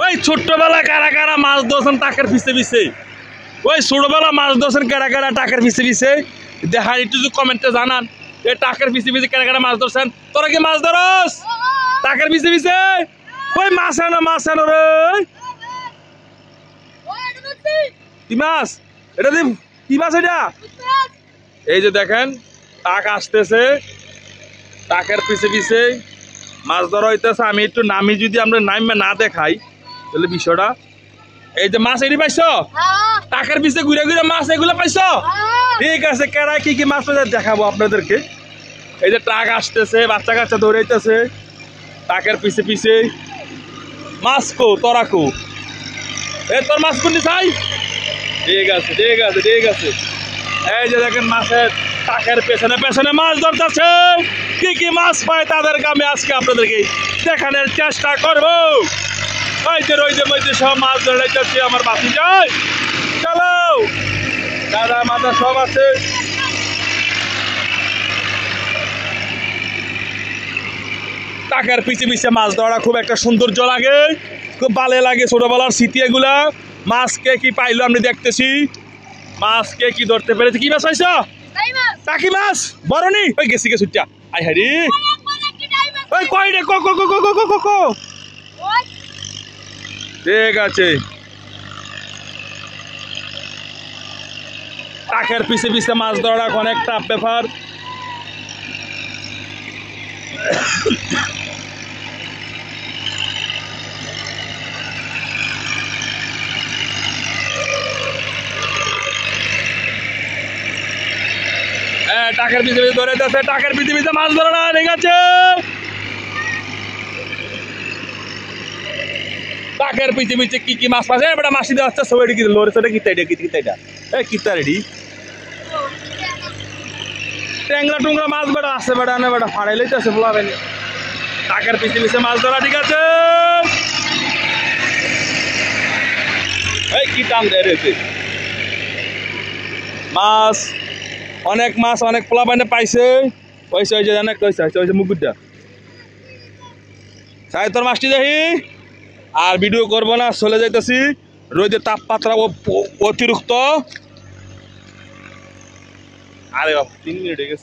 ওই ছোট্টবেলা কারা কারা মাছ ধরছেন টাকার পিছে পিছে? ওই ছোটবেলা মাছ ধরছেন কারা কারা টাকার পিছে পিছে? দেখা একটু যদি কমেন্টে জানান এই টাকার পিছে পিছে কারা কারা মাছ ধরছেন। তোরা কি মাছ ধরস টাকার পিছে পিছে? ওই মাছ আনো রে। কি মাছ এটা? কি মাছ এটা? এই যে দেখেন টাক আসতেছে, টাকের পিছে পিছে মাছ ধরা হইতেছে। আমি একটু নামি যদি আমরা নামে না দেখাই তাহলে বিষয়টা। এই যে মাছ এটি পাইছো টাকার পিছে ঘুরে ঘুরে মাছ এগুলো পাইছো? ঠিক আছে, কেরাই কি কি মাছ পাইছে দেখাবো আপনাদেরকে। এই যে টাক আসতেছে, বাচ্চা কাচ্চা দৌড়াইতেছে টাকের পিছে পিছে। মাছ কো তোরা কো? এ তোর মাছ কোনটি চাই? ঠিক আছে ঠিক আছে ঠিক আছে। এই যে দেখেন মাছের টাকের পেছনে পেছনে মাছ ধরতেছে। কি কি মাছ পায় তাদেরকে আমি আজকে আপনাদেরকে দেখানোর চেষ্টা করবো। ওই যে মধ্যে সব মাছ ধরাইতেছি আমার বাতি যায়। চলো দাদা মাথা সব আছে। টাকার পিছে পিছে মাছ ধরা খুব একটা সৌন্দর্য লাগে, খুব ভালো লাগে। ছোটবেলার স্মৃতি এগুলা। মাছকে কি পাইলো আমি দেখতেছি, মাছকে কি ধরতে পেরেছি। কি মাছ পাইছ? টাকি মাছ বড়নি। ওই গেছি গে ছুটটা আই হারি। ওই কই রে? কো ঠিক আছে। টাকের পিছে পিছে মাছ ধরা অনেকটা ব্যাপার। টাকের পিছে পিছে ধরে যাচ্ছে, টাকের পিছে পিছে মাছ ধরে না। ঠিক আছে, টাকের পিছে পিছে কি কি মাছ পাচ্ছে বেটা? মাসি দেওয়া হচ্ছে সবাই কি লোরে চলে কিতা এটা কিতা এটা? এই কিতা রেডি ট্যাংরা টুংরা মাছ বেটা আছে বেটা না বেটা ফাড়াই লইতেছে বলা বেনি। টাকের পিছে পিছে মাছ ধরা। ঠিক আছে, এই কি টান দেয় রে মাছ। অনেক মাছ অনেক পোলা পাইনে পাইছে। পয়সা হয়েছে জানে কইছে মুকুটটা চাই তোর মাছটি দেখি। আর ভিডিও করবো না, চলে যাইতেছি। রোদের তাপমাত্রা অতিরিক্ত। আরে 3 মিনিট হয়ে গেছে।